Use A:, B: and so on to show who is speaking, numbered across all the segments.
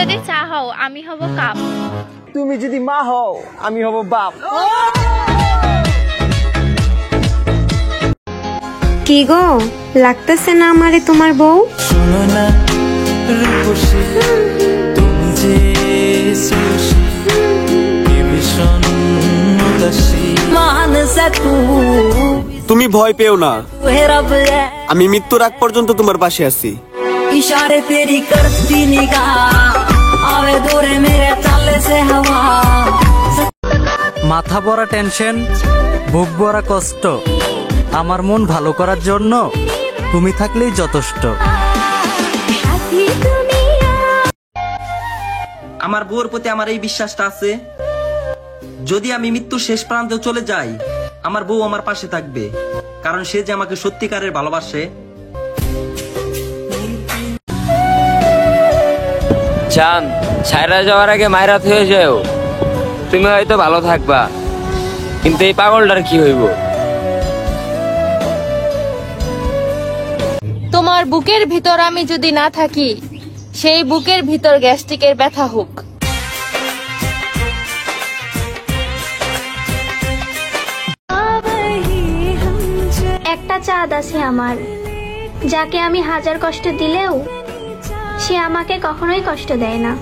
A: যদি চা হও আমি হব কাপ।
B: তুমি যদি মা হও আমি হব বাপ।
C: কি গো, লাগতেছে না আমারে তোমার বউ?
D: শোনো না রূপসী, তুমি যে সুশী, কি ভীষণ উদাসী।
B: তুমি ভয় পেও না, আমি মৃত্যুর আগ পর্যন্ত তোমার পাশে আছি।
D: ইশারে তেরি করতি নিগাহ, আবে দূরে মেরে চালে সে হাওয়া।
E: মাথা ভরা টেনশন, বুক ভরা কষ্ট, আমার মন ভালো করার জন্য তুমি থাকলেই যথেষ্ট।
F: আমার বউর প্রতি আমার এই বিশ্বাসটা আছে, যদি আমি মৃত্যুর শেষ প্রান্তে চলে যাই আমার বউ আমার পাশে থাকবে, কারণ সে যে আমাকে সত্যিকারের ভালোবাসে।
G: চান ছাইরা যাওয়ার আগে মাইরাত হয়ে যাও, তুমি হয়তো ভালো থাকবা, কিন্তু এই পাগলটার কি হইব?
A: তোমার বুকের ভিতর আমি যদি না থাকি, সেই বুকের ভিতর গ্যাস্ট্রিকের ব্যথা হোক।
H: একটা চাঁদ আছে আমার, যাকে আমি হাজার কষ্ট দিলেও সে আমাকে কখনোই কষ্ট দেয় না।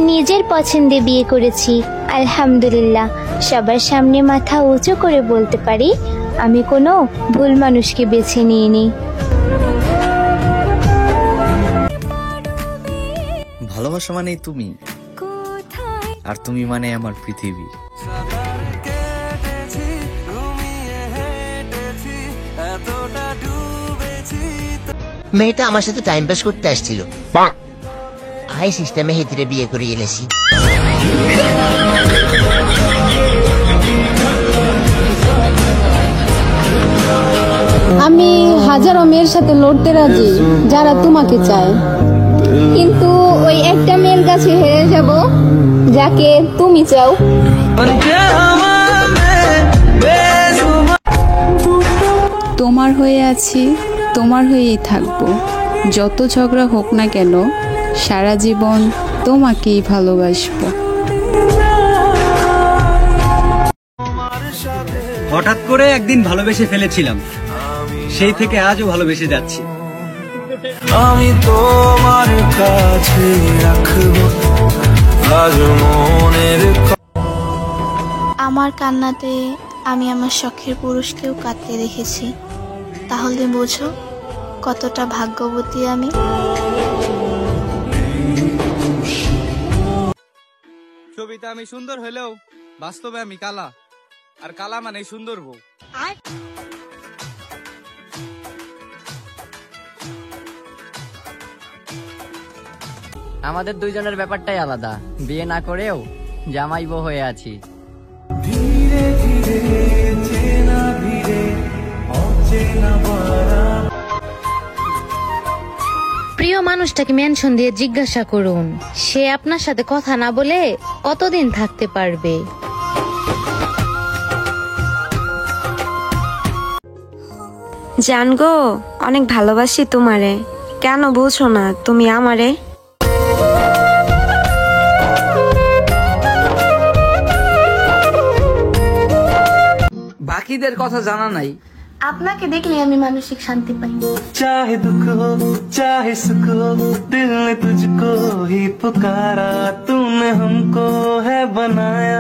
H: নিজের পছন্দে বিয়ে করেছি, আলহামদুলিল্লাহ। সবার সামনে মাথা উঁচু করে বলতে পারি আমি কোনো ভুল মানুষকে বেছে নিইনি।
I: ভালোবাসা মানেই তুমি, আর তুমি মানে আমার পৃথিবী।
J: মেয়েটা আমার সাথে টাইম পাস করতে আসছিল, হাই সিস্টেমে হেতিরে বিয়ে করে এনেছি।
K: আমি হাজারো মেয়ের সাথে লড়তে রাজি যারা তোমাকে চায়, কিন্তু ওই একটা মেয়ের কাছে হেরে যাব যাকে তুমি চাও।
L: তোমার হয়ে আছি, তোমার হয়েই থাকবো, যত ঝগড়া হোক না কেন সারা জীবন তোমাকেই ভালোবাসবো।
E: হঠাৎ করে একদিন ভালোবেসে ফেলেছিলাম, সেই থেকে আজও ভালোবেসে যাচ্ছি।
D: আমি তোমার কাছে রাখবো আজ মনের।
H: আমার কান্নাতে আমি আমার শখের পুরুষকেও কাঁদতে দেখেছি, তাহলে বোঝো কতটা ভাগ্যবতী আমি।
E: ছবিতে আমি সুন্দর হলেও বাস্তবে আমি কালা, আর কালা মানে সুন্দর বউ।
M: আমাদের দুইজনের ব্যাপারটাই আলাদা, বিয়ে না করেও জামাই বউ হয়ে আছি।
D: ধীরে ধীরে চেনা ধীরে অচেনা পারা।
N: প্রিয় মানুষটাকে মেনশন দিয়ে জিজ্ঞাসা করুন, সে আপনার সাথে কথা না বলে কতদিন থাকতে পারবে।
C: জান গো, অনেক ভালোবাসি তোমারে, কেন বুঝো না তুমি আমারে?
E: বাকিদের কথা জানা নাই,
H: আপনাকে দেখলে আমি মানসিক শান্তি পাই।
D: चाहे दुख हो चाहे सुख हो, दिल ने तुझको ही पुकारा, तूने हमको है बनाया।